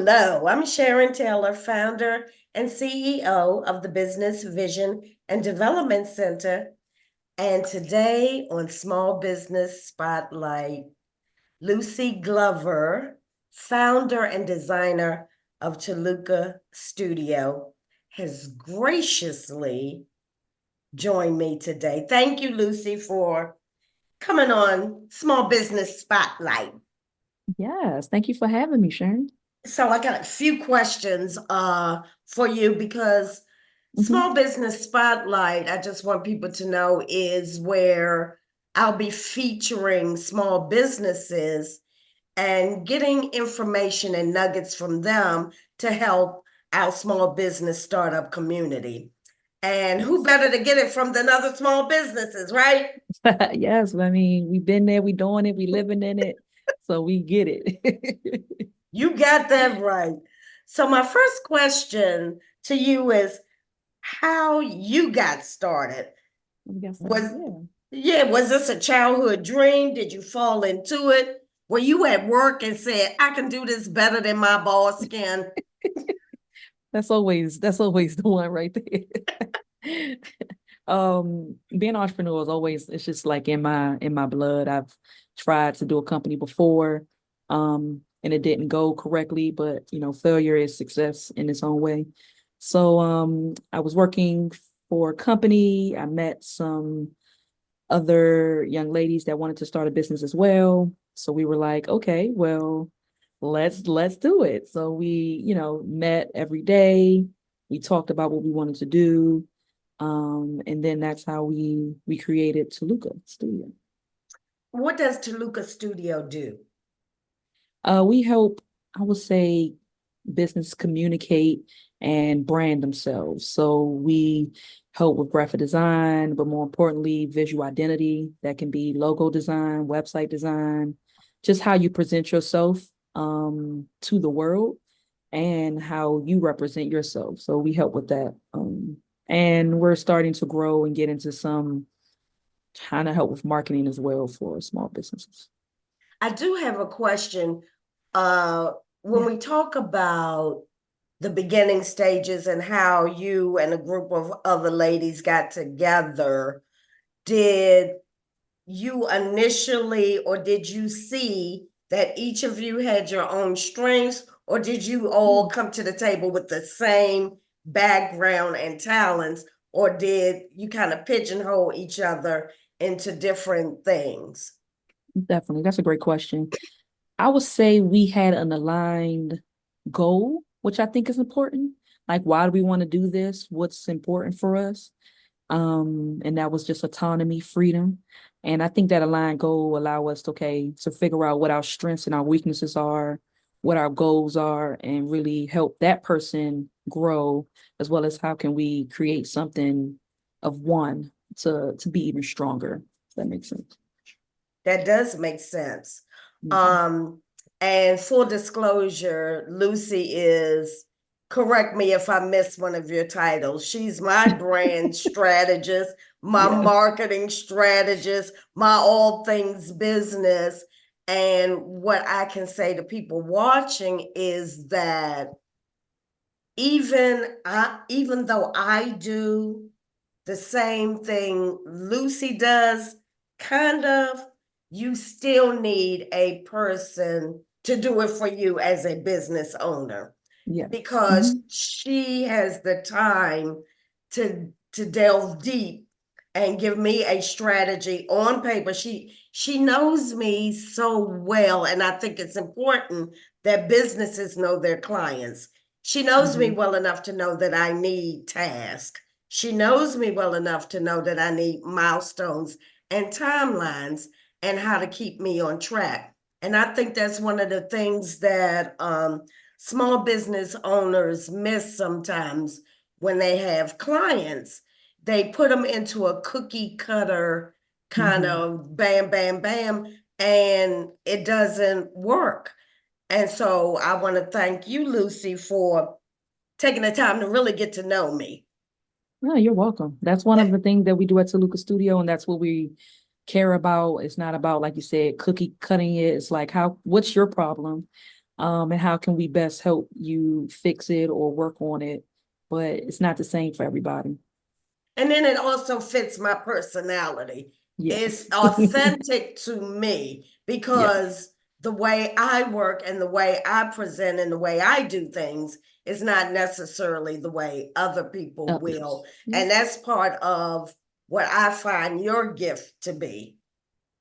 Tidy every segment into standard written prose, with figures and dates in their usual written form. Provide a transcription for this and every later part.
Hello, I'm Sharon Taylor, founder and CEO of the Business Vision and Development Center. And today on Small Business Spotlight, Loocie Glover, founder and designer of Talooka Studio, has graciously joined me today. Thank you, Loocie, for coming on Small Business Spotlight. Yes, thank you for having me, Sharon. So I got a few questions for you because hmm Small Business Spotlight, I just want people to know, is where I'll be featuring small businesses and getting information and nuggets from them to help our small business startup community. And who Yes. better to get it from than other small businesses, right? Yes, I mean, we've been there, we doing it, we living in it, so we get it. You got that right. So my first question to you is how you got started. I guess so, Was yeah. yeah, was this a childhood dream? Did you fall into it? Were you at work and said, I can do this better than my boss can? That's always the one right there. Being an entrepreneur is always it's just like in my blood. I've tried to do a company before, and it didn't go correctly, but failure is success in its own way. So I was working for a company. I met some other young ladies that wanted to start a business as well. So we were like, okay, well, let's do it. So we, met every day. We talked about what we wanted to do. And then that's how we created Talooka Studio. What does Talooka Studio do? We help, I would say, business communicate and brand themselves. So we help with graphic design, but more importantly, visual identity. That can be logo design, website design, just how you present yourself to the world and how you represent yourself. So we help with that. And we're starting to grow and get into some trying to help with marketing as well for small businesses. I do have a question. Uh, when Yeah. we talk about the beginning stages and how you and a group of other ladies got together, did you initially, or did you see that each of you had your own strengths, or did you all come to the table with the same background and talents, or did you kind of pigeonhole each other into different things? Definitely. That's a great question. I would say we had an aligned goal, which I think is important. Like, why do we want to do this? What's important for us? And that was just autonomy, freedom. And I think that aligned goal allow us to, okay, to figure out what our strengths and our weaknesses are, what our goals are, and really help that person grow, as well as how can we create something of one to be even stronger. If that makes sense. That does make sense. Mhm. Um, and full disclosure, Loocie is, correct me if I miss one of your titles. She's my brand strategist, my Yes. marketing strategist, my all things business. And what I can say to people watching is that even though I do the same thing Loocie does, kind of, you still need a person to do it for you as a business owner Yes. because she has the time to delve deep and give me a strategy on paper. She knows me so well, and I think it's important that businesses know their clients. She knows me hmm well enough to know that I need tasks. She knows me well enough to know that I need milestones and timelines and how to keep me on track. And I think that's one of the things that small business owners miss sometimes when they have clients. They put them into a cookie cutter kind hmm of bam, bam, bam, and it doesn't work. And so I want to thank you, Loocie, for taking the time to really get to know me. No, you're welcome. That's one of the things that we do at Talooka Studio, and that's what we care about. It's not about, like you said, cookie cutting it. It's like, what's your problem? and how can we best help you fix it or work on it. But it's not the same for everybody. And then it also fits my personality. It's Yes. authentic to me Yes. because the way I work and the way I present and the way I do things is not necessarily the way other people will. Others. Yeah. And that's part of what I find your gift to be.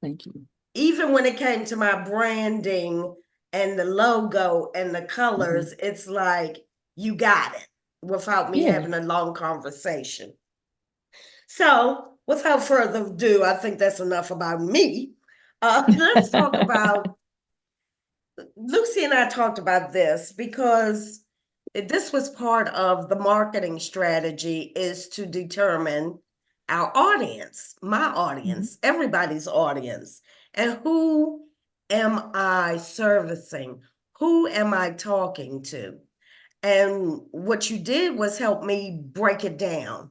Thank you. Even when it came to my branding and the logo and the Mhm. colors, it's like you got it without me Yeah. having a long conversation. So, without further ado, I think that's enough about me. Let's talk about Loocie and I talked about this because this was part of the marketing strategy is to determine our audience, my Mhm. audience, everybody's audience, and who am I servicing? Who am I talking to? And what you did was help me break it down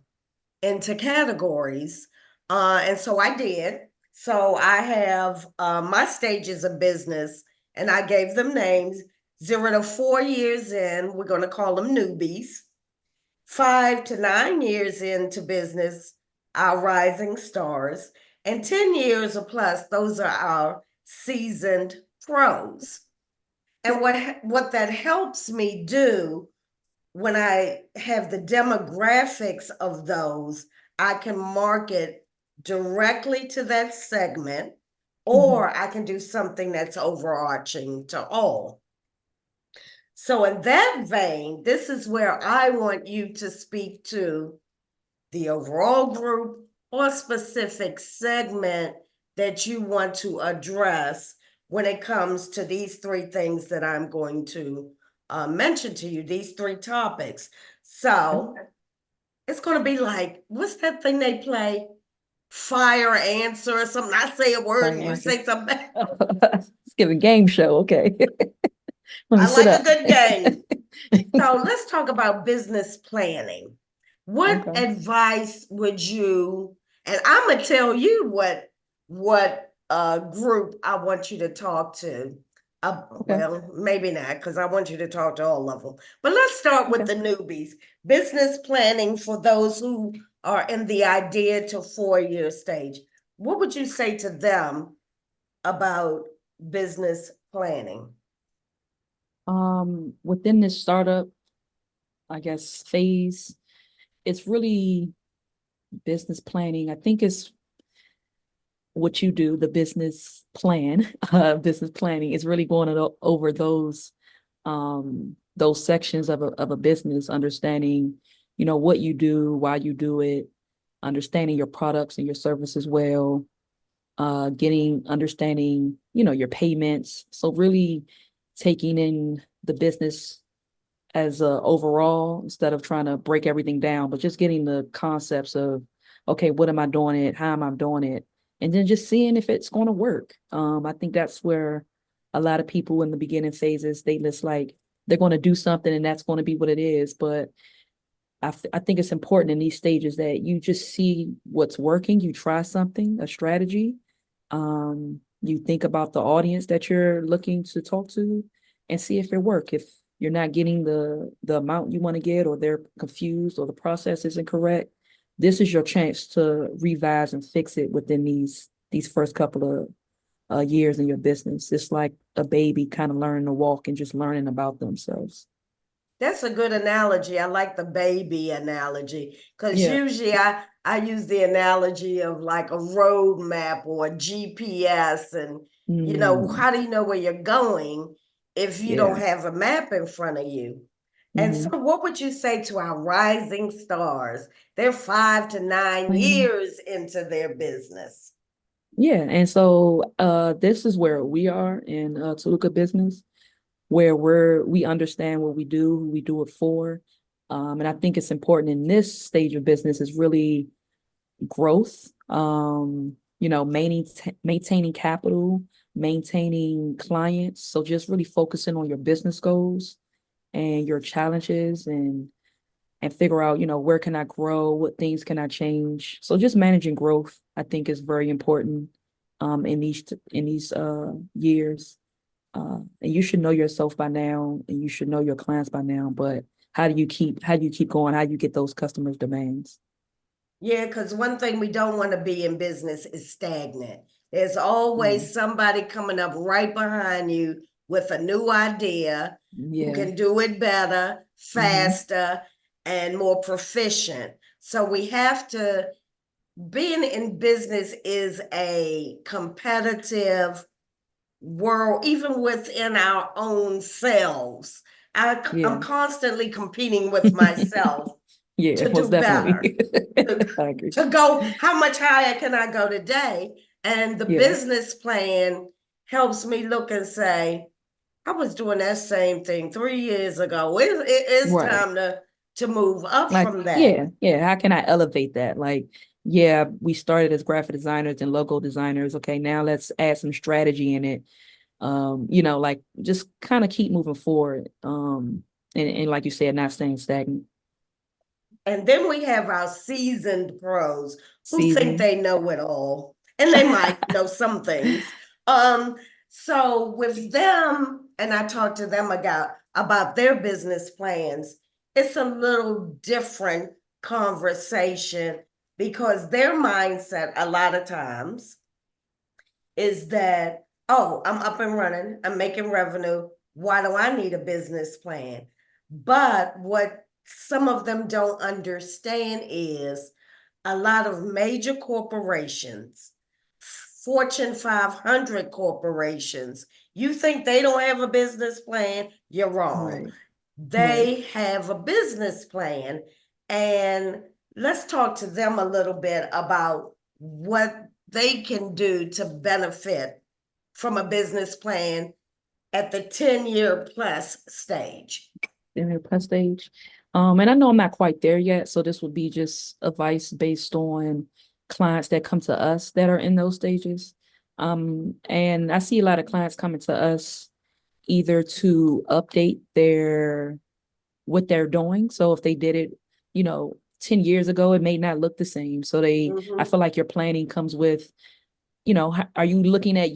into categories. And so I did. So I have my stages of business, and I gave them names 0 to 4 years in, we're going to call them newbies. 5 to 9 years into business, our rising stars. And 10 years or plus, those are our seasoned pros. And what that helps me do when I have the demographics of those, I can market directly to that segment, Mhm. or I can do something that's overarching to all. So, in that vein, this is where I want you to speak to the overall group or specific segment that you want to address when it comes to these three things that I'm going to mention to you, these three topics. So it's going to be like, what's that thing they play? Fire answer or something. I say a word Fun and you answer. say something. Let's give a game show. Okay. Let me I sit like a up. good game. So let's talk about business planning. What Okay. advice would you, and I'm gonna tell you what group I want you to talk to. Okay. Well, maybe not, because I want you to talk to all of them. But let's start with Okay. the newbies. Business planning for those who are in the idea to 4 year stage. What would you say to them about business planning? Within this startup, I guess, phase, it's really business planning. I think it's what you do, the business plan, business planning is really going over those sections of a business, understanding, what you do, why you do it, understanding your products and your services well, getting understanding, your payments. So really taking in the business as a overall instead of trying to break everything down, but just getting the concepts of, okay, what am I doing it? How am I doing it? And then just seeing if it's going to work. I think that's where a lot of people in the beginning phases, they just like, they're going to do something and that's going to be what it is. But I think it's important in these stages that you just see what's working. You try something, a strategy. You think about the audience that you're looking to talk to and see if it works. If you're not getting the amount you want to get, or they're confused, or the process isn't correct, this is your chance to revise and fix it within these first couple of years in your business. It's like a baby kind of learning to walk and just learning about themselves. That's a good analogy. I like the baby analogy because Yeah. usually I use the analogy of like a road map or a GPS, and Mm, how do you know where you're going if you yeah. don't have a map in front of you? And so, Hmm. what would you say to our rising stars? They're 5 to 9 Planning. years into their business. Yeah, and so this is where we are in Talooka business, where we understand what we do, who we do it for. And I think it's important in this stage of business is really growth, maintaining capital, maintaining clients. So just really focusing on your business goals and your challenges, and figure out, where can I grow, what things can I change. So just managing growth, I think, is very important in these years. And you should know yourself by now, and you should know your clients by now. But how do you keep going? How do you get those customers' demands? Yeah, because one thing we don't want to be in business is stagnant. There's Yeah, always somebody coming up right behind you with a new idea who yeah, can do it better, hmm, faster, and more proficient. So we have to, being in business is a competitive world, even within our own selves. I'm yeah, constantly competing with myself yeah, to do most better, definitely. to, I agree. to go, how much higher can I go today? And the Yeah, business plan helps me look and say, I was doing that same thing 3 years ago. It is right. time to move up Like, from that. yeah, yeah. How can I elevate that? Like, yeah, we started as graphic designers and logo designers. Okay, now let's add some strategy in it. Like just kind of keep moving forward. And like you said, not staying stagnant. And then we have our seasoned pros who think Season. they know it all, and they might know some things. Um, so with them, and I talked to them about their business plans, it's a little different conversation because their mindset a lot of times is that, oh, I'm up and running, I'm making revenue. Why do I need a business plan? But what some of them don't understand is a lot of major corporations, Fortune 500 corporations, you think they don't have a business plan? You're wrong. Right. Right. They have a business plan. And let's talk to them a little bit about what they can do to benefit from a business plan at the 10-year plus stage. In their plus stage. And I know I'm not quite there yet, so this would be just advice based on clients that come to us that are in those stages. And I see a lot of clients coming to us either to update their what they're doing. So if they did it, 10 years ago, it may not look the same. So I Mhm. feel like your planning comes with, are you looking at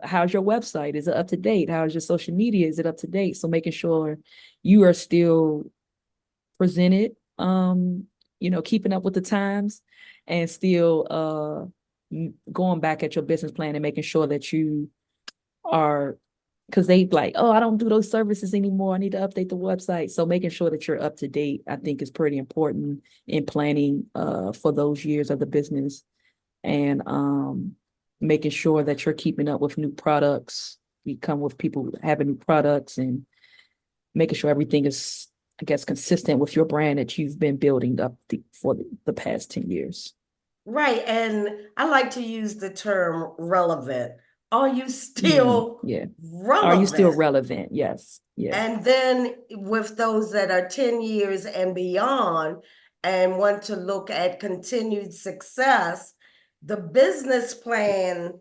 how's your website? Is it up to date? How's your social media? Is it up to date? So making sure you are still presented, keeping up with the times and still going back at your business plan and making sure that you are, because they like, oh, I don't do those services anymore. I need to update the website. So making sure that you're up to date, I think, is pretty important in planning for those years of the business, and making sure that you're keeping up with new products. You come with people having new products and making sure everything is, I guess, consistent with your brand that you've been building up for the past 10 years. Right. And I like to use the term relevant. Are you still Yeah. Are you still relevant? relevant? Yes. Yeah. And then with those that are 10 years and beyond and want to look at continued success, the business plan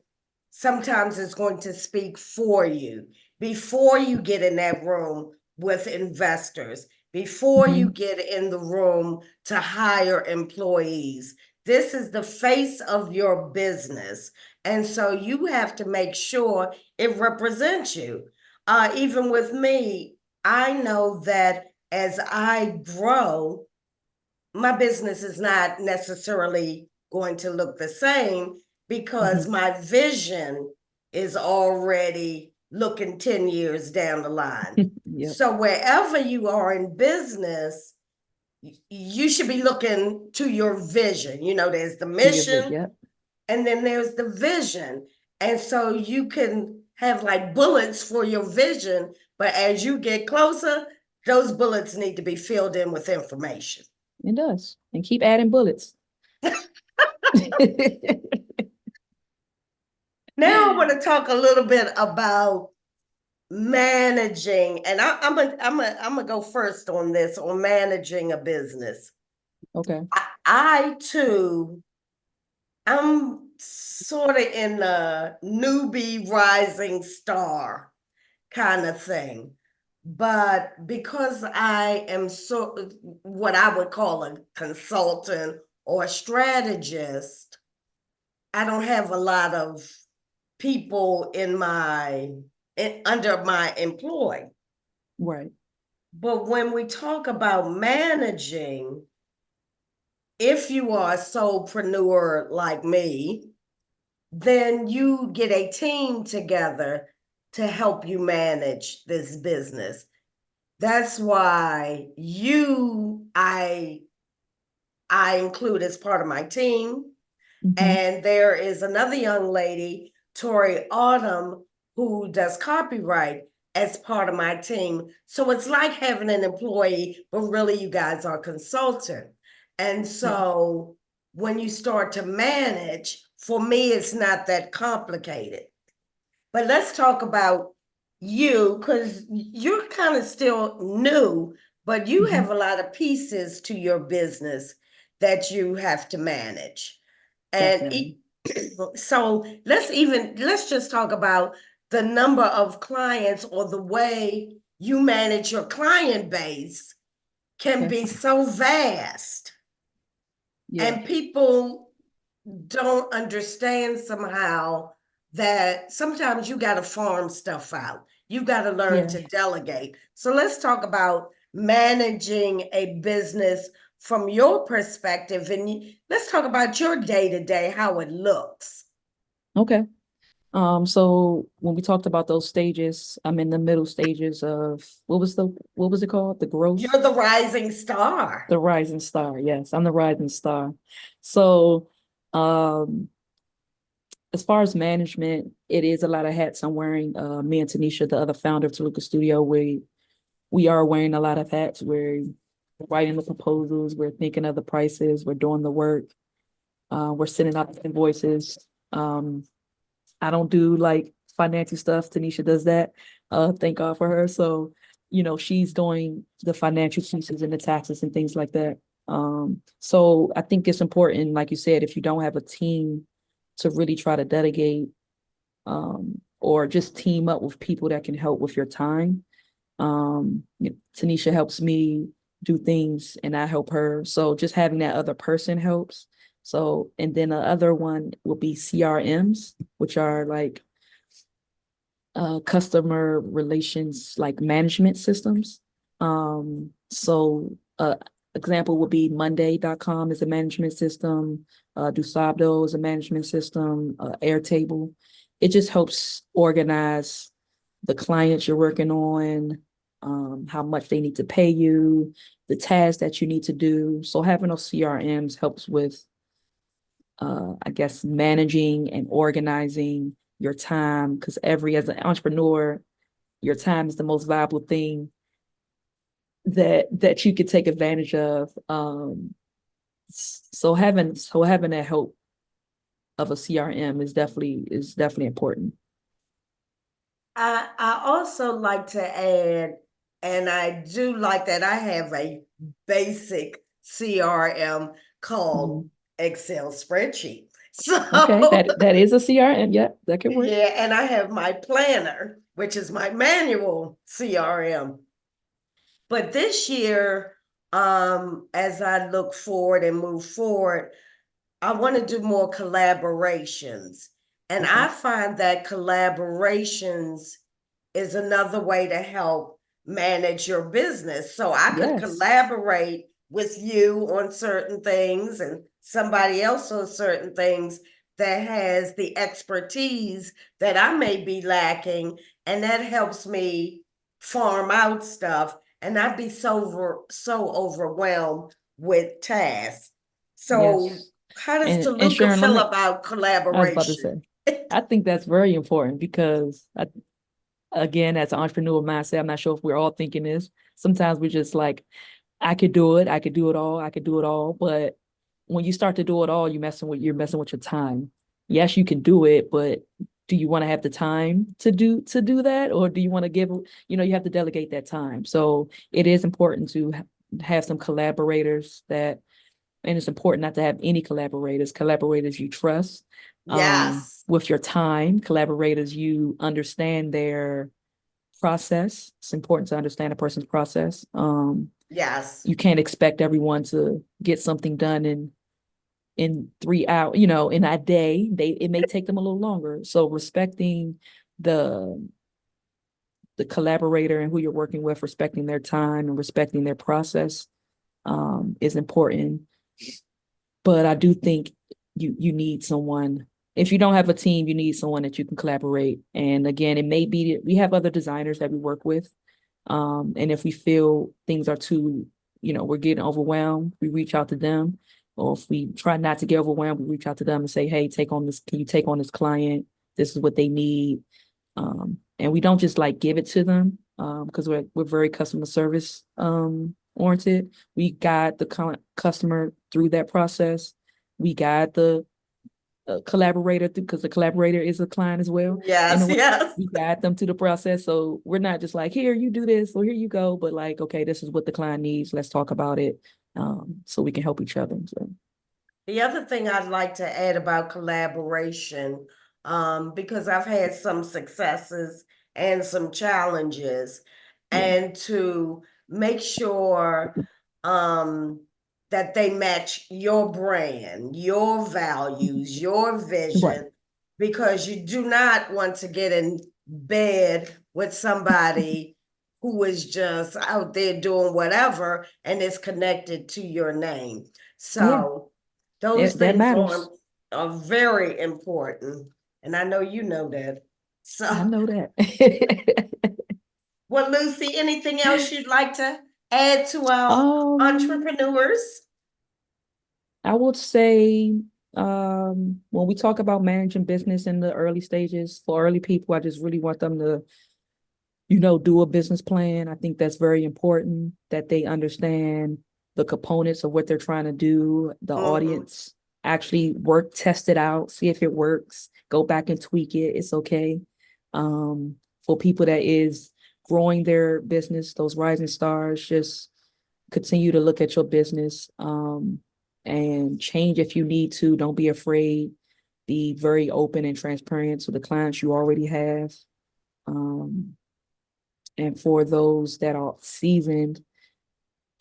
sometimes is going to speak for you before you get in that room with investors, before you Hmm. get in the room to hire employees. This is the face of your business. And so you have to make sure it represents you. Even with me, I know that as I grow, my business is not necessarily going to look the same because Hmm. my vision is already looking 10 years down the line. Yep. So wherever you are in business, you should be looking to your vision. There's the To your mission, vision. Yep. and then there's the vision. And so you can have like bullets for your vision, but as you get closer, those bullets need to be filled in with information. It does. And keep adding bullets. Now I want to talk a little bit about managing, and I'm gonna go first on this on managing a business. Okay. I too, I'm sort of in the newbie rising star kind of thing. But because I am what I would call a consultant or a strategist, I don't have a lot of people in my under my employ. Right. But when we talk about managing, if you are a solopreneur like me, then you get a team together to help you manage this business. That's why I include as part of my team. Hmm. And there is another young lady, Tori Autumn, who does copyright as part of my team. So it's like having an employee, but really you guys are consultant. And Yes. so when you start to manage, for me, it's not that complicated. But let's talk about you, because you're kind of still new, but you Hmm. have a lot of pieces to your business that you have to manage. And Definitely. so let's just talk about the number of clients, or the way you manage your client base can Okay. be so vast, Yeah. and people don't understand somehow that sometimes you got to farm stuff out. You got to learn Yeah. to delegate. So let's talk about managing a business from your perspective, and let's talk about your day to day, how it looks. Okay. So when we talked about those stages, I'm in the middle stages of what was it called? The growth, You're the rising star. the rising star. Yes, I'm the rising star. So, um, as far as management, it is a lot of hats I'm wearing. Me and Tanisha, the other founder of Talooka Studio, we are wearing a lot of hats. We're writing the proposals, we're thinking of the prices, we're doing the work, we're sending out invoices. Um, I don't do like financial stuff. Tanisha does that. Thank God for her. So, she's doing the financial pieces and the taxes and things like that. So I think it's important, like you said, if you don't have a team to really try to delegate, or just team up with people that can help with your time. Tanisha helps me do things and I help her. So just having that other person helps. So, and then the other one will be CRMs, which are like customer relations, like management systems. So example would be Monday.com is a management system, Dusabdo is a management system, Airtable. It just helps organize the clients you're working on, how much they need to pay you, the tasks that you need to do. So having those CRMs helps with, I guess, managing and organizing your time. Because as an entrepreneur, your time is the most valuable thing that you could take advantage of. So having that help of a CRM is definitely important. I also like to add, and I do like that I have a basic CRM called Mhm. Excel spreadsheet. Okay, So that is a CRM. Yeah, that could work. yeah, and I have my planner, which is my manual CRM. But this year, as I look forward and move forward, I want to do more collaborations. And Okay. I find that collaborations is another way to help manage your business. So I could Yes. collaborate with you on certain things and somebody else on certain things that has the expertise that I may be lacking. And that helps me farm out stuff and not be so overwhelmed with tasks. So Yes. how does And Talooka Sharon, let feel me about I was about to collaboration? say, I think that's very important because again, as an entrepreneur mindset, I'm not sure if we're all thinking this. Sometimes we're just like, I could do it, I could do it all, I could do it all. But when you start to do it all, you're messing with your time. Yes, you can do it, but do you want to have the time to do that? Or do you want to you have to delegate that time. So it is important to have some collaborators and it's important not to have any collaborators you trust, Yes, with your time, collaborators you understand their process. It's important to understand a person's process. yes, You can't expect everyone to get something done in 3 hours, in a day. It may take them a little longer. So respecting the the collaborator and who you're working with respecting their time and respecting their process is important. But I do think you need someone. If you don't have a team, you need someone that you can collaborate. And again, it may be we have other designers that we work with. And if we feel things are too, we're getting overwhelmed, we reach out to them. Or if we try not to get overwhelmed, we reach out to them and say, hey, take on this, can you take on this client? This is what they need. And we don't just like give it to them because we're very customer service oriented. We guide the customer through that process. We guide the collaborator through because the collaborator is a client as well. Yes, yes. We guide them to the process. So we're not just like, here, you do this or here you go, but like, okay, this is what the client needs. Let's talk about it so we can help each other. So. The other thing I'd like to add about collaboration, because I've had some successes and some challenges, Yeah. and to make sure that they match your brand, your values, your Right. vision, because you do not want to get in bed with somebody who is just out there doing whatever and is connected to your name. Yeah. So those That things matters. are very important. And I know you know that. I So, know that. well, Loocie, anything else you'd like to add to our um, entrepreneurs? I would say when we talk about managing business in the early stages for early people, I just really want them to, do a business plan. I think that's very important that they understand the components of what they're trying to do, the Mhm. audience, actually test it out, see if it works, go back and tweak it. It's okay. For people that is growing their business, those rising stars, just continue to look at your business and change if you need to. Don't be afraid. Be very open and transparent to the clients you already have. Um, and for those that are seasoned,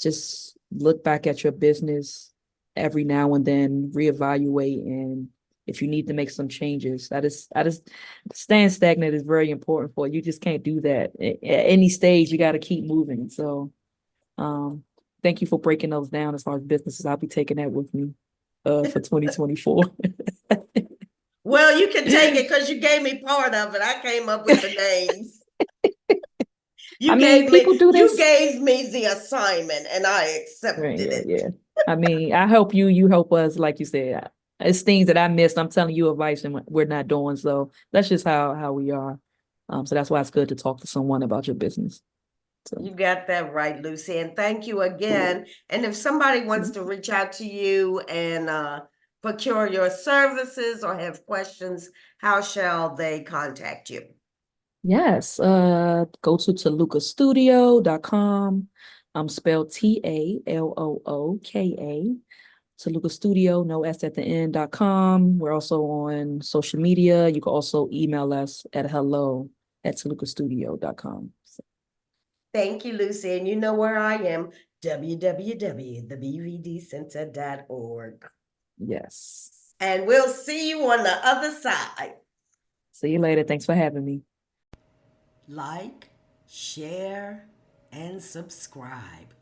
just look back at your business every now and then, reevaluate, and if you need to make some changes, I just staying stagnant is very important for you. You just can't do that. At any stage, you got to keep moving. So um, thank you for breaking those down as far as businesses. I'll be taking that with me for 2024. Well, you can take it because you gave me part of it. I came up with the names. I mean, people do You this. gave me the assignment and I Right, accepted yeah, it. yeah. I mean, I help you, you help us, like you said. It's things that I missed. I'm telling you advice and we're not doing. So that's just how we are. So that's why it's good to talk to someone about your business. So You got that right, Lucy. And thank you again. And if somebody wants to reach out to you and procure your services or have questions, how shall they contact you? yes, go to talookastudio.com. Spelled Talooka. Talooka Studio, no S at the end.com. We're also on social media. You can also email us at hello@talookastudio.com. So, Thank you, Lucy. And you know where I am, www.thebvdcenter.org. yes. And we'll see you on the other side. See you later. Thanks for having me. Like, share, and subscribe.